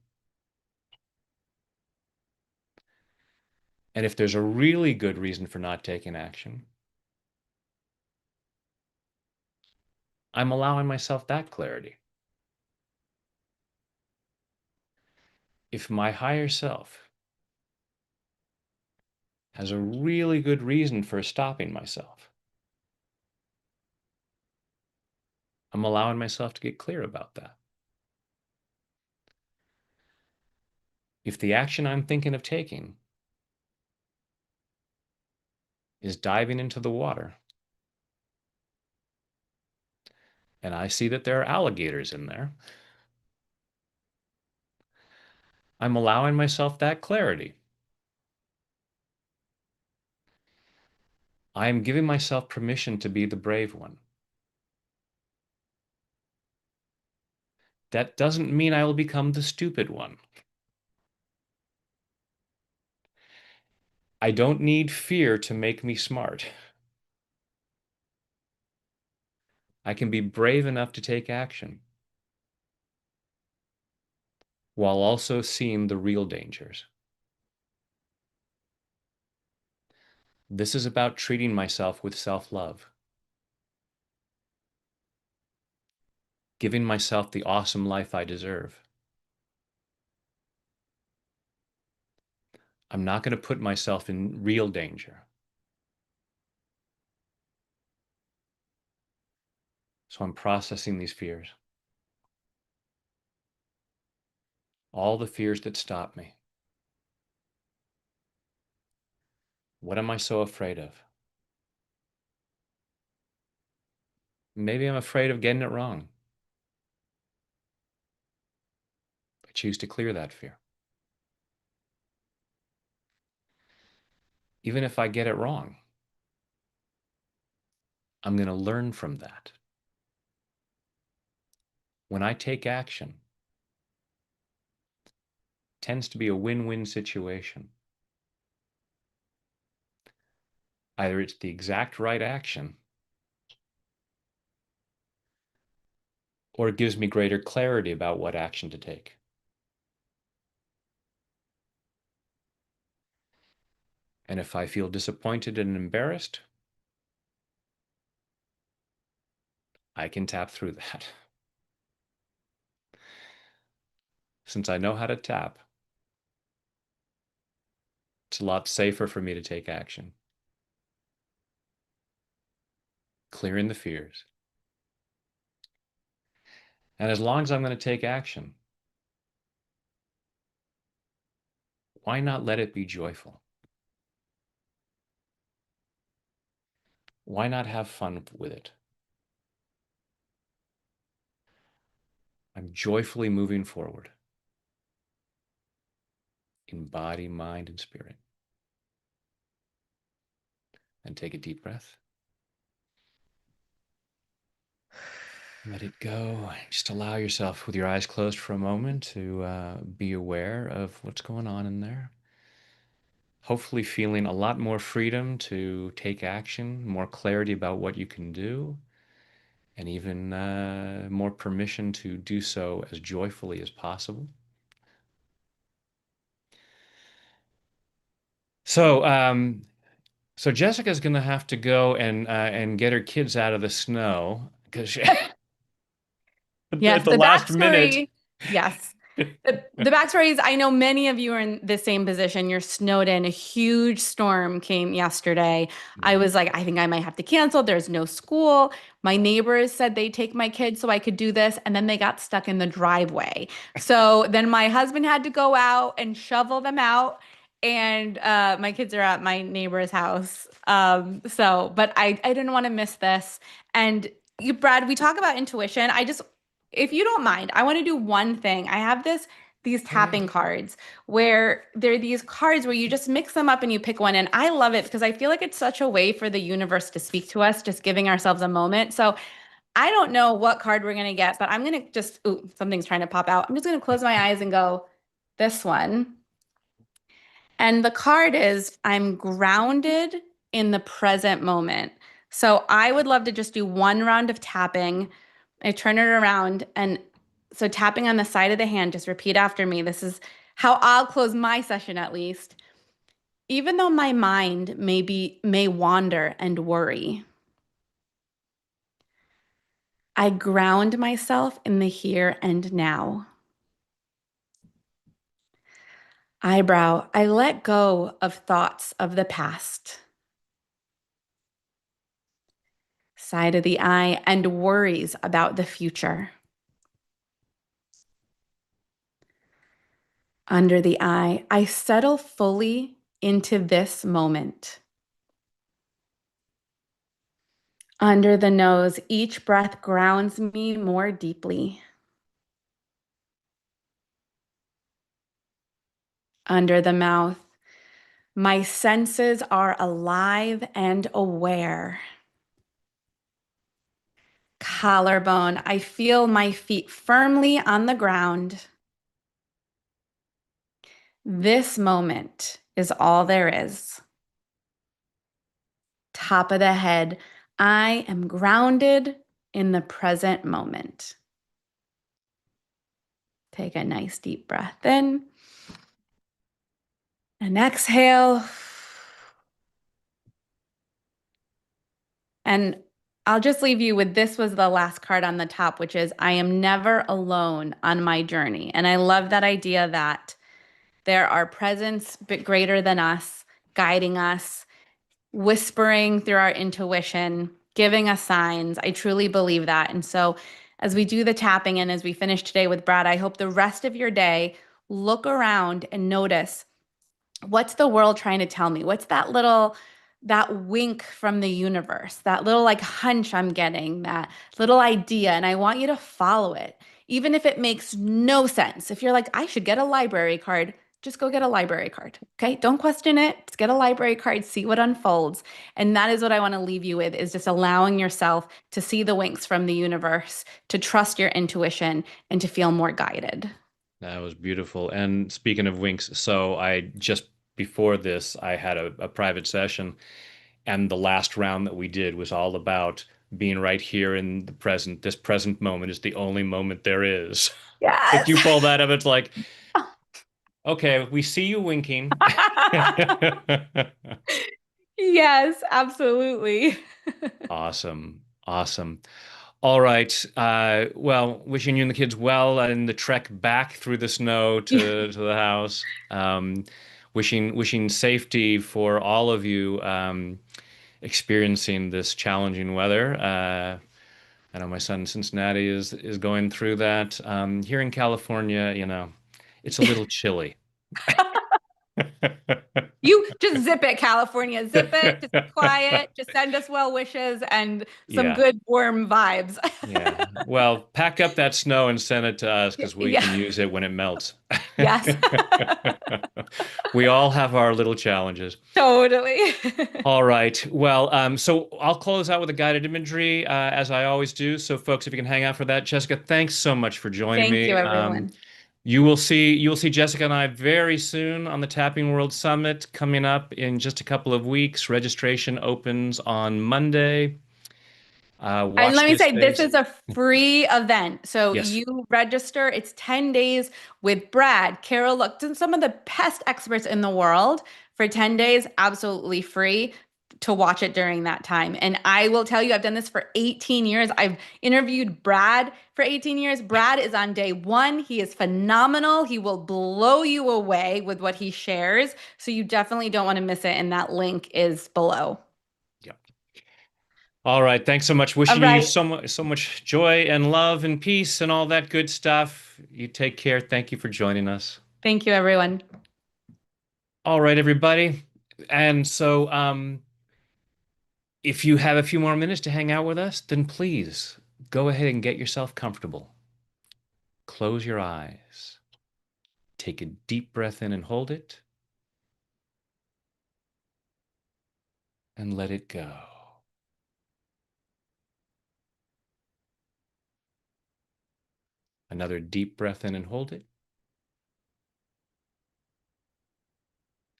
And if there's a really good reason for not taking action, I'm allowing myself that clarity. If my higher self has a really good reason for stopping myself, I'm allowing myself to get clear about that. If the action I'm thinking of taking is diving into the water, and I see that there are alligators in there, I'm allowing myself that clarity. I am giving myself permission to be the brave one. That doesn't mean I will become the stupid one. I don't need fear to make me smart. I can be brave enough to take action while also seeing the real dangers. This is about treating myself with self-love, giving myself the awesome life I deserve. I'm not going to put myself in real danger. So I'm processing these fears, all the fears that stop me. What am I so afraid of? Maybe I'm afraid of getting it wrong. I choose to clear that fear. Even if I get it wrong, I'm going to learn from that. When I take action, it tends to be a win-win situation. Either it's the exact right action, or it gives me greater clarity about what action to take. And if I feel disappointed and embarrassed, I can tap through that. Since I know how to tap, it's a lot safer for me to take action, clearing the fears. And as long as I'm going to take action, why not let it be joyful? Why not have fun with it? I'm joyfully moving forward in body, mind, and spirit. And take a deep breath. Let it go. Just allow yourself, with your eyes closed for a moment, to be aware of what's going on in there. Hopefully feeling a lot more freedom to take action, more clarity about what you can do, and even more permission to do so as joyfully as possible. So, so Jessica's going to have to go and get her kids out of the snow because at Yes, the the last minute. backstory. Yes. The backstory is I know many of you are in the same position. You're snowed in. A huge storm came yesterday. I Mhm. was like, I think I might have to cancel. There's no school. My neighbors said they'd take my kids so I could do this, and then they got stuck in the driveway. So then my husband had to go out and shovel them out. And my kids are at my neighbor's house. But I didn't want to miss this. And you, Brad, we talk about intuition. I just if you don't mind, I want to do one thing. I have these Oh yeah. tapping cards where they're these cards where you just mix them up and you pick one. And I love it because I feel like it's such a way for the universe to speak to us, just giving ourselves a moment. So I don't know what card we're gonna get, but I'm gonna just, ooh, something's trying to pop out. I'm just gonna close my eyes and go, this one. And the card is I'm grounded in the present moment. So I would love to just do one round of tapping. I turn it around and so tapping on the side of the hand, just repeat after me. This is how I'll close my session at least. Even though my mind may wander and worry, I ground myself in the here and now. Eyebrow, I let go of thoughts of the past. Side of the eye, and worries about the future. Under the eye, I settle fully into this moment. Under the nose, each breath grounds me more deeply. Under the mouth, my senses are alive and aware. Collarbone, I feel my feet firmly on the ground. This moment is all there is. Top of the head, I am grounded in the present moment. Take a nice deep breath in and exhale. And I'll just leave you with this was the last card on the top, which is I am never alone on my journey. And I love that idea that there are presence but greater than us, guiding us, whispering through our intuition, giving us signs. I truly believe that. And so, as we do the tapping and as we finish today with Brad, I hope the rest of your day, look around and notice what's the world trying to tell me? What's that wink from the universe, that little like hunch I'm getting, that little idea, and I want you to follow it. Even if it makes no sense. If you're like, I should get a library card, just go get a library card. Okay? Don't question it. Just get a library card, see what unfolds. And that is what I want to leave you with is just allowing yourself to see the winks from the universe, to trust your intuition, and to feel more guided. That was beautiful. And speaking of winks, so I just before this, I had a private session, and the last round that we did was all about being right here in the present. This present moment is the only moment there is. If Yes. you pull that up, it's like, okay, we see you winking. Yes, absolutely. Awesome. Awesome. All right. Well, wishing you and the kids well in the trek back through the snow to the house. Wishing safety for all of you experiencing this challenging weather. I know my son in Cincinnati is going through that. Here in California, it's a little chilly. You just zip it, California. Zip it. Just be quiet. Just send us well wishes and some Yeah. good warm vibes. Yeah. Well, pack up that snow and send it to us because we can Yeah. use it when it melts. Yes. We all have our little challenges. Totally. All right. Well, so I'll close out with a guided imagery, as I always do. So, folks, if you can hang out for that, Jessica, thanks so much for joining Thank you, me. everyone. You will see Jessica and I very soon on the Tapping World Summit coming up in just a couple of weeks. Registration opens on Monday. And Watch let me this say, this space. is a free event. So Yes. you register, it's 10 days with Brad, Carol, look, some of the best experts in the world for 10 days, absolutely free to watch it during that time. And I will tell you, I've done this for 18 years. I've interviewed Brad for 18 years. Brad is on day one. He is phenomenal. He will blow you away with what he shares. So you definitely don't want to miss it. And that link is below. Yeah. All right. Thanks so much. All Wishing you right. so much joy and love and peace and all that good stuff. You take care. Thank you for joining us. Thank you, everyone. All right, everybody. And so, if you have a few more minutes to hang out with us, then please go ahead and get yourself comfortable. Close your eyes. Take a deep breath in and hold it, and let it go. Another deep breath in and hold it,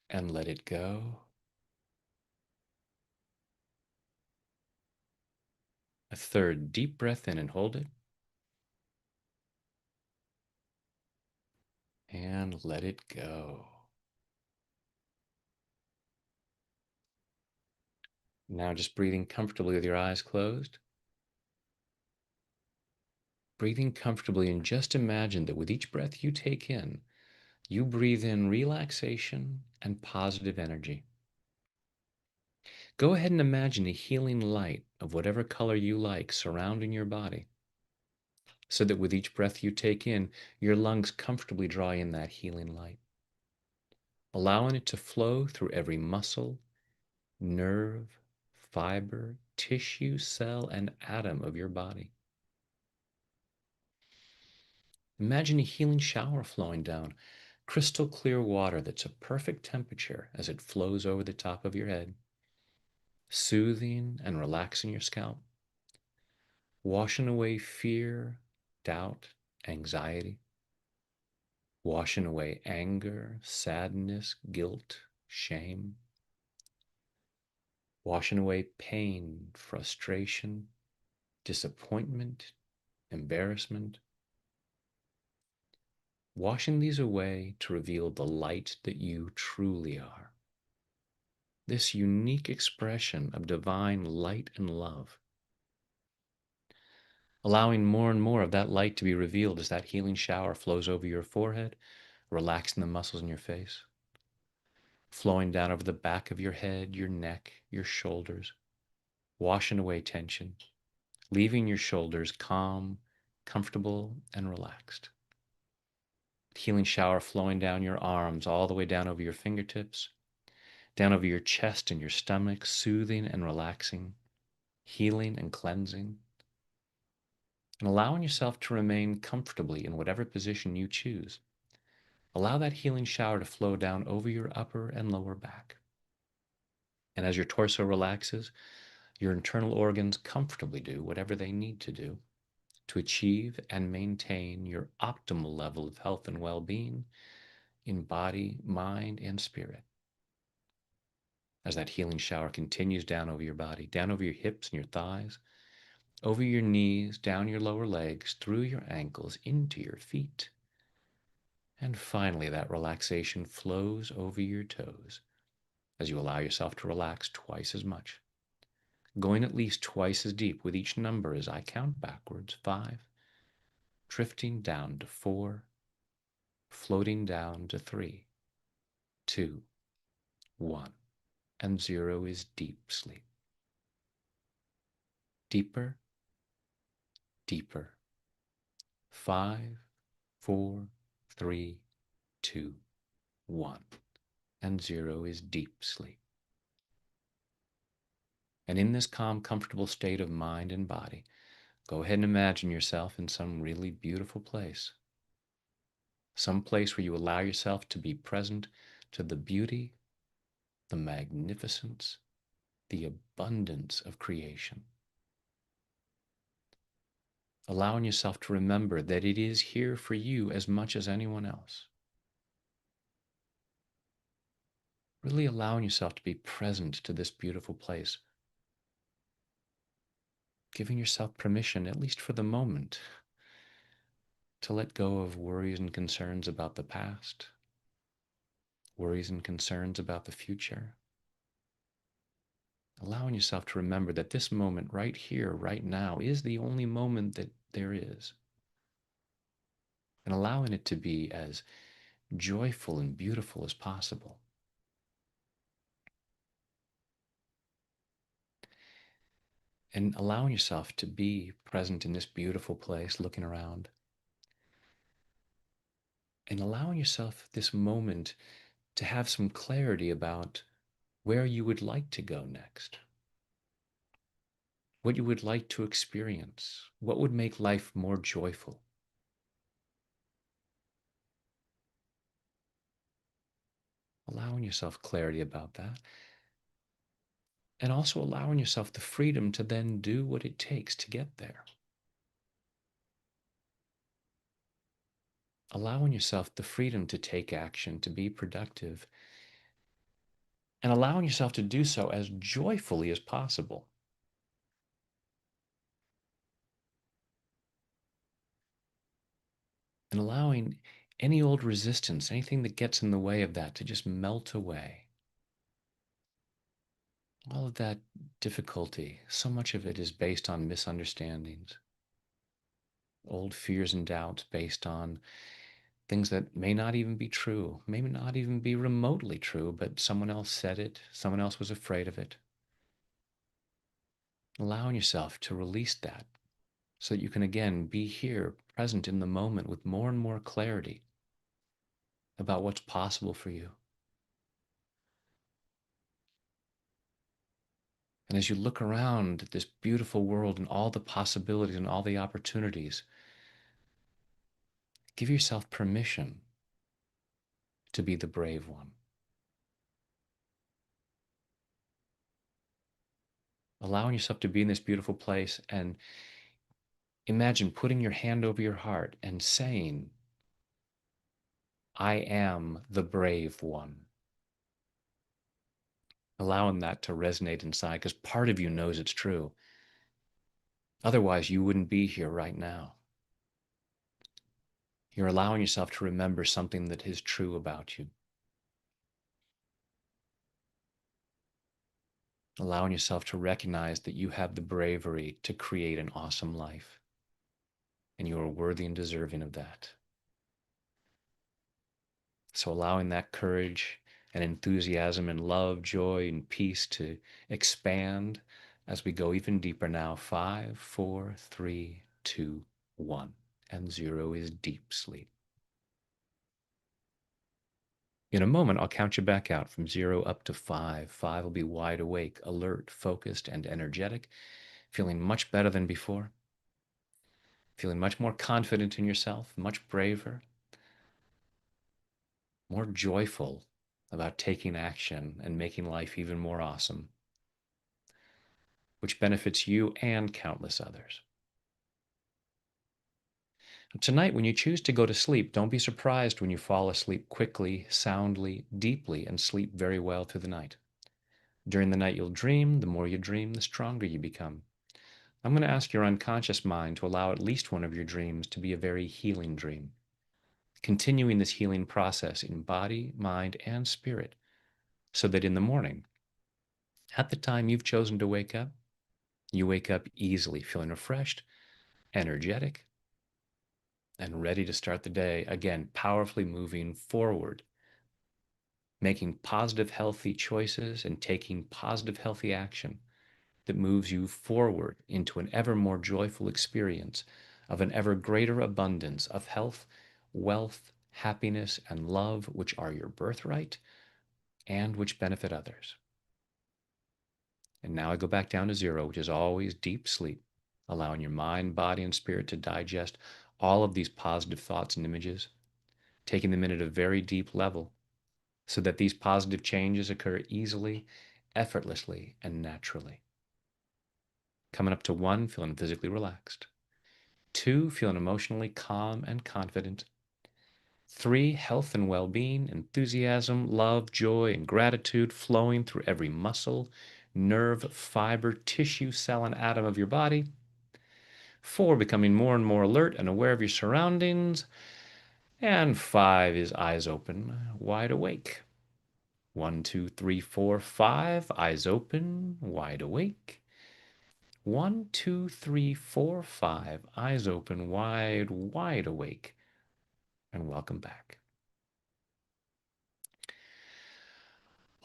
and let it go. A third deep breath in and hold it, and let it go. Now just breathing comfortably with your eyes closed. Breathing comfortably, and just imagine that with each breath you take in, you breathe in relaxation and positive energy. Go ahead and imagine a healing light of whatever color you like surrounding your body, so that with each breath you take in, your lungs comfortably draw in that healing light, allowing it to flow through every muscle, nerve, fiber, tissue, cell, and atom of your body. Imagine a healing shower flowing down, crystal clear water that's a perfect temperature as it flows over the top of your head, soothing and relaxing your scalp, washing away fear, doubt, anxiety, washing away anger, sadness, guilt, shame, washing away pain, frustration, disappointment, embarrassment, washing these away to reveal the light that you truly are. This unique expression of divine light and love, allowing more and more of that light to be revealed as that healing shower flows over your forehead, relaxing the muscles in your face, flowing down over the back of your head, your neck, your shoulders, washing away tension, leaving your shoulders calm, comfortable, and relaxed. Healing shower flowing down your arms, all the way down over your fingertips, down over your chest and your stomach, soothing and relaxing, healing and cleansing, and allowing yourself to remain comfortably in whatever position you choose. Allow that healing shower to flow down over your upper and lower back. And as your torso relaxes, your internal organs comfortably do whatever they need to do to achieve and maintain your optimal level of health and well-being in body, mind, and spirit. As that healing shower continues down over your body, down over your hips and your thighs, over your knees, down your lower legs, through your ankles, into your feet. And finally, that relaxation flows over your toes as you allow yourself to relax twice as much, going at least twice as deep with each number as I count backwards. 5, drifting down to 4, floating down to 3, 2, 1, and 0 is deep sleep. Deeper, deeper. 5, 4, 3, 2, 1, and 0 is deep sleep. And in this calm, comfortable state of mind and body, go ahead and imagine yourself in some really beautiful place. Some place where you allow yourself to be present to the beauty, the magnificence, the abundance of creation. Allowing yourself to remember that it is here for you as much as anyone else. Really allowing yourself to be present to this beautiful place. Giving yourself permission, at least for the moment, to let go of worries and concerns about the past, worries and concerns about the future. Allowing yourself to remember that this moment right here, right now, is the only moment that there is. And allowing it to be as joyful and beautiful as possible. And allowing yourself to be present in this beautiful place, looking around. And allowing yourself this moment to have some clarity about where you would like to go next, what you would like to experience, what would make life more joyful. allowing yourself clarity about that, and also allowing yourself the freedom to then do what it takes to get there. Allowing yourself the freedom to take action, to be productive, and allowing yourself to do so as joyfully as possible. And allowing any old resistance, anything that gets in the way of that, to just melt away. All of that difficulty, so much of it is based on misunderstandings, old fears and doubts based on things that may not even be true, may not even be remotely true, but someone else said it, someone else was afraid of it. Allowing yourself to release that so that you can again be here, present in the moment with more and more clarity about what's possible for you. And as you look around at this beautiful world and all the possibilities and all the opportunities, give yourself permission to be the brave one. Allowing yourself to be in this beautiful place, and imagine putting your hand over your heart and saying, I am the brave one. Allowing that to resonate inside, because part of you knows it's true. Otherwise, you wouldn't be here right now. You're allowing yourself to remember something that is true about you. Allowing yourself to recognize that you have the bravery to create an awesome life, and you are worthy and deserving of that. So allowing that courage and enthusiasm and love, joy, and peace to expand as we go even deeper now. 5, 4, 3, 2, 1. And 0 is deep sleep. In a moment, I'll count you back out from 0 up to 5. 5 will be wide awake, alert, focused, and energetic, feeling much better than before, feeling much more confident in yourself, much braver, more joyful about taking action and making life even more awesome, which benefits you and countless others. Tonight, when you choose to go to sleep, don't be surprised when you fall asleep quickly, soundly, deeply, and sleep very well through the night. During the night, you'll dream. The more you dream, the stronger you become. I'm going to ask your unconscious mind to allow at least one of your dreams to be a very healing dream, continuing this healing process in body, mind, and spirit, so that in the morning, at the time you've chosen to wake up, you wake up easily, feeling refreshed, energetic, and ready to start the day, again, powerfully moving forward, making positive, healthy choices and taking positive, healthy action that moves you forward into an ever more joyful experience of an ever greater abundance of health, wealth, happiness, and love, which are your birthright and which benefit others. And now I go back down to 0, which is always deep sleep, allowing your mind, body, and spirit to digest all of these positive thoughts and images, taking them in at a very deep level so that these positive changes occur easily, effortlessly, and naturally. Coming up to 1, feeling physically relaxed. 2, feeling emotionally calm and confident. 3, health and well-being, enthusiasm, love, joy, and gratitude flowing through every muscle, nerve, fiber, tissue, cell, and atom of your body. 4, becoming more and more alert and aware of your surroundings. And 5 is eyes open, wide awake. 1, 2, 3, 4, 5, eyes open, wide awake. 1, 2, 3, 4, 5, eyes open, wide awake. And welcome back.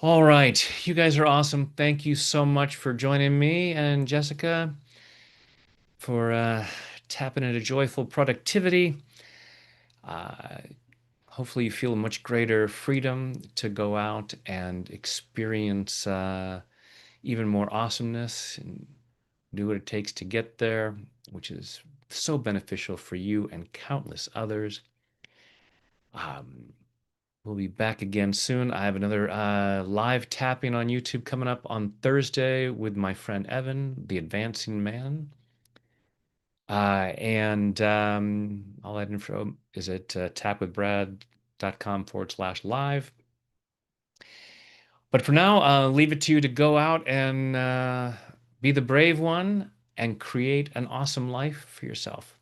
All right, you guys are awesome. Thank you so much for joining me and Jessica for tapping into joyful productivity. Uh, Hopefully, you feel a much greater freedom to go out and experience even more awesomeness and do what it takes to get there, which is so beneficial for you and countless others. Um, We'll be back again soon. I have another live tapping on YouTube coming up on Thursday with my friend Evan, the advancing man. And all that info is at tapwithbrad.com/live. But for now, I'll leave it to you to go out and be the brave one and create an awesome life for yourself.